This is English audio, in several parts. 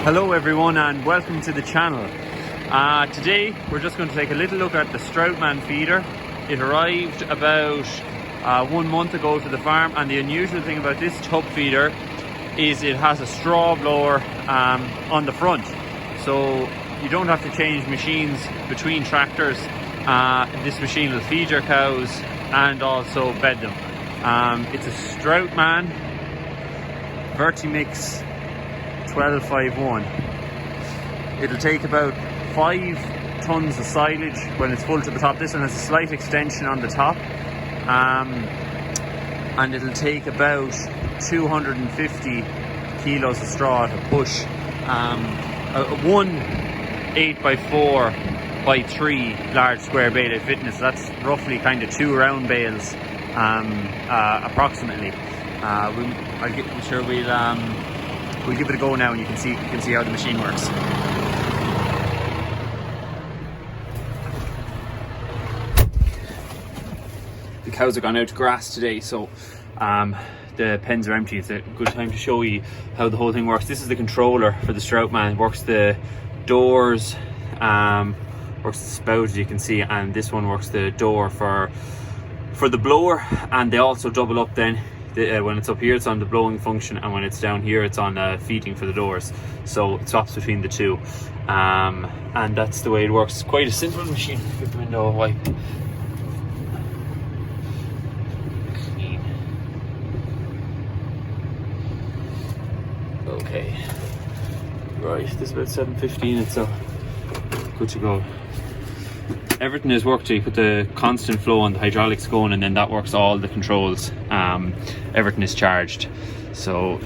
Hello everyone and welcome to the channel. Today we're just going to take a little look at the Strautmann feeder. It arrived about 1 month ago to the farm, and the unusual thing about this tub feeder is it has a straw blower on the front, so you don't have to change machines between tractors. This machine will feed your cows and also bed them. It's a Strautmann Vertimix 1251. It'll take about 5 tons of silage when it's full to the top. This one has a slight extension on the top, and it'll take about 250 kilos of straw to push one 8x4x3 large square bale fitness. That's roughly kind of 2 round bales approximately. We'll give it a go now, and you can see how the machine works. The cows have gone out to grass today, so the pens are empty. It's a good time to show you how the whole thing works. This is the controller for the Strautmann. It works the doors, works the spout, as you can see, and this one works the door for the blower, and they also double up then. When it's up here, it's on the blowing function, and when it's down here, it's on feeding for the doors. So it swaps between the two, and that's the way it works. It's quite a simple machine. Give the window a wipe. Clean. Okay. Right, this is about 7:15. It's good to go. Everything is worked. You put the constant flow on the hydraulics going, and then that works all the controls. Everything is charged. So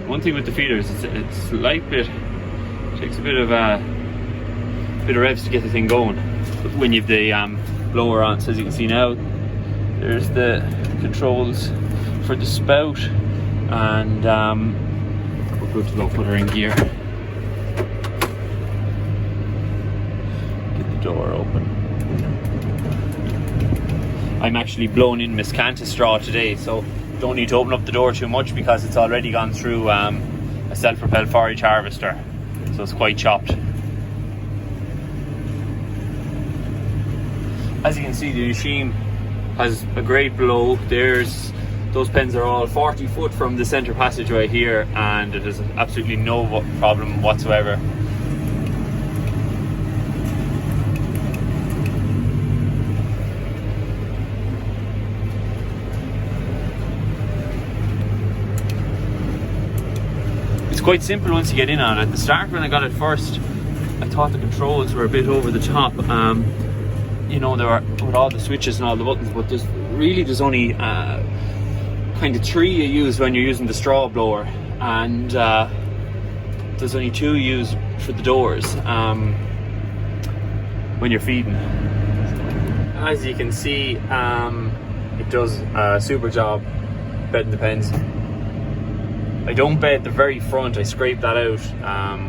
one thing with the feeders is it's a light bit. It takes a bit of revs to get the thing going when you've the blower on. So as you can see now, there's the controls for the spout, and we're good to go. Put her in gear. Door open. I'm actually blowing in miscanthus straw today, so don't need to open up the door too much because it's already gone through a self-propelled forage harvester, so it's quite chopped. As you can see, the machine has a great blow. Those pens are all 40 foot from the centre passageway here, and it has absolutely no problem whatsoever. It's quite simple once you get in on it. At the start, when I got it first, I thought the controls were a bit over the top. They were with all the switches and all the buttons, but there's only kind of 3 you use when you're using the straw blower, and there's only 2 you use for the doors when you're feeding. As you can see, it does a super job bedding the pens. I don't bed the very front. I scrape that out.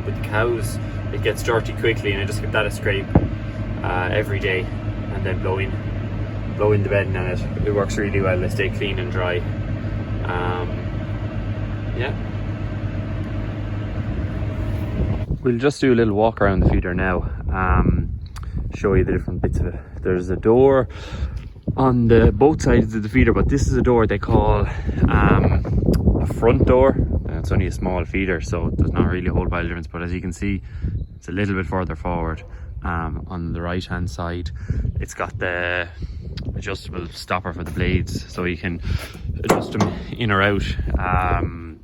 With the cows, it gets dirty quickly, and I just give that a scrape every day, and then blow in the bedding, and it works really well. They stay clean and dry. Yeah. We'll just do a little walk around the feeder now. Show you the different bits of it. There's a door on both sides of the feeder, but this is a door they call a front door. It's only a small feeder, so there's not really a whole pile of difference, but as you can see, it's a little bit further forward. On the right hand side, it's got the adjustable stopper for the blades, so you can adjust them in or out to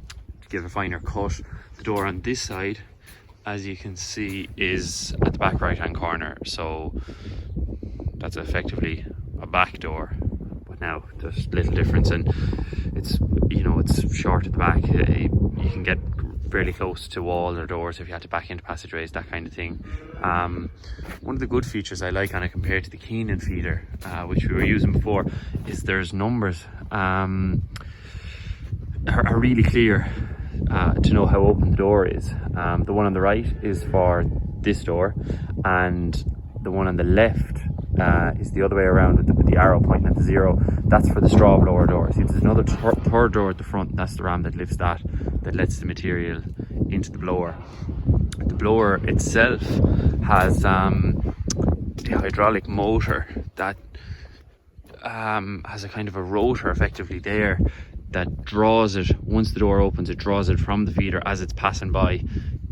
give a finer cut. The door on this side, as you can see, is at the back right hand corner, so that's effectively a back door. But now there's little difference, and it's short at the back. You can get fairly close to wall or doors if you had to back into passageways, that kind of thing. One of the good features I like on it compared to the Keenan feeder, which we were using before, is there's numbers are really clear to know how open the door is. The one on the right is for this door, and the one on the left is the other way around with the arrow pointing at the 0. That's for the straw blower door. See, there's another third door at the front, and that's the ram that lifts that. that lets the material into the blower. The blower itself has the hydraulic motor that has a kind of a rotor effectively there that draws it. Once the door opens, it draws it from the feeder as it's passing by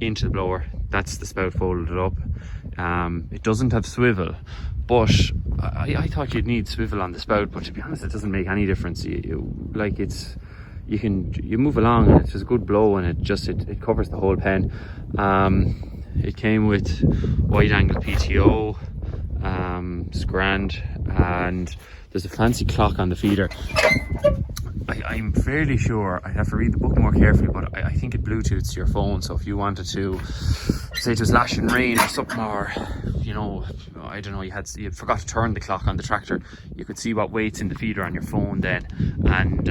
into the blower. That's the spout folded up. It doesn't have swivel, but I thought you'd need swivel on the spout, but to be honest, it doesn't make any difference. You move along and it's just a good blow, and it covers the whole pen. It came with wide angle PTO. It's grand, and there's a fancy clock on the feeder. I'm fairly sure, I'd have to read the book more carefully, but I think it Bluetooths to your phone. So if you wanted to, say it was lashing rain or something, or I don't know, you forgot to turn the clock on the tractor, you could see what weight's in the feeder on your phone then, and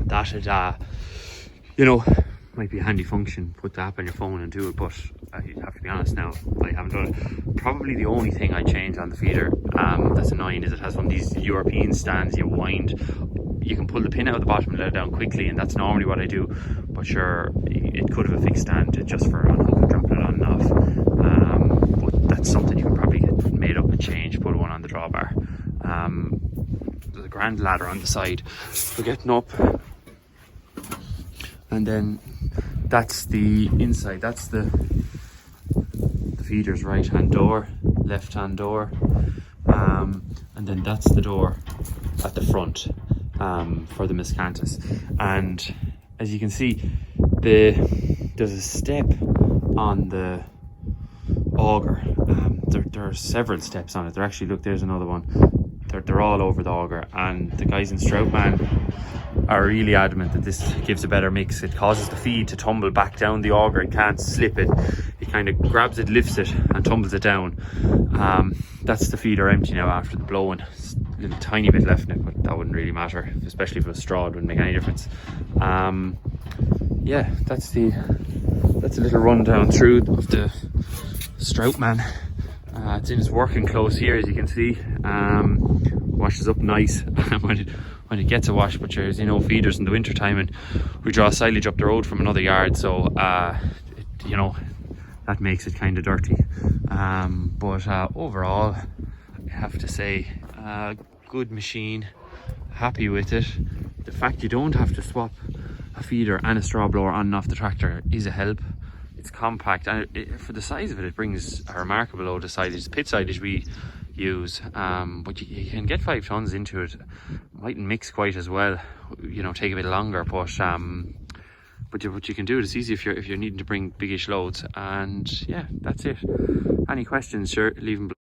that'd might be a handy function. Put the app on your phone and do it, but I have to be honest now, I haven't done it. Probably the only thing I change on the feeder that's annoying is it has one of these European stands. You can pull the pin out of the bottom and let it down quickly, and that's normally what I do, but sure, it could have a fixed stand just for unhooking, dropping it on and off. But that's something you can probably get made up and change, put one on the drawbar. There's a grand ladder on the side for getting up, and then that's the inside. That's the feeder's right hand door, left hand door, and then that's the door at the front for the miscanthus. And as you can see, there's a step on the auger. There are several steps on it. There actually, look, there's another one. They're all over the auger, and the guys in Strautmann are really adamant that this gives a better mix. It causes the feed to tumble back down the auger. It can't slip it. It kind of grabs it, lifts it, and tumbles it down. That's the feeder empty now after the blowing. There's a little tiny bit left in it, but that wouldn't really matter, especially if it was straw. It wouldn't make any difference. Yeah, that's a little rundown through of the Strautmann. It's in its working clothes here, as you can see. Washes up nice when it gets a wash, but there's feeders in the winter time, and we draw silage up the road from another yard, so that makes it kind of dirty. But overall, I have to say, good machine. Happy with it. The fact you don't have to swap a feeder and a straw blower on and off the tractor is a help. It's compact, and for the size of it, it brings a remarkable load of silage. The pit silage we use, but you can get 5 tons into it. Mightn't mix quite as well, take a bit longer, but you can do it. It's easy if you're needing to bring biggish loads. And yeah, that's it. Any questions, sure, leave them below.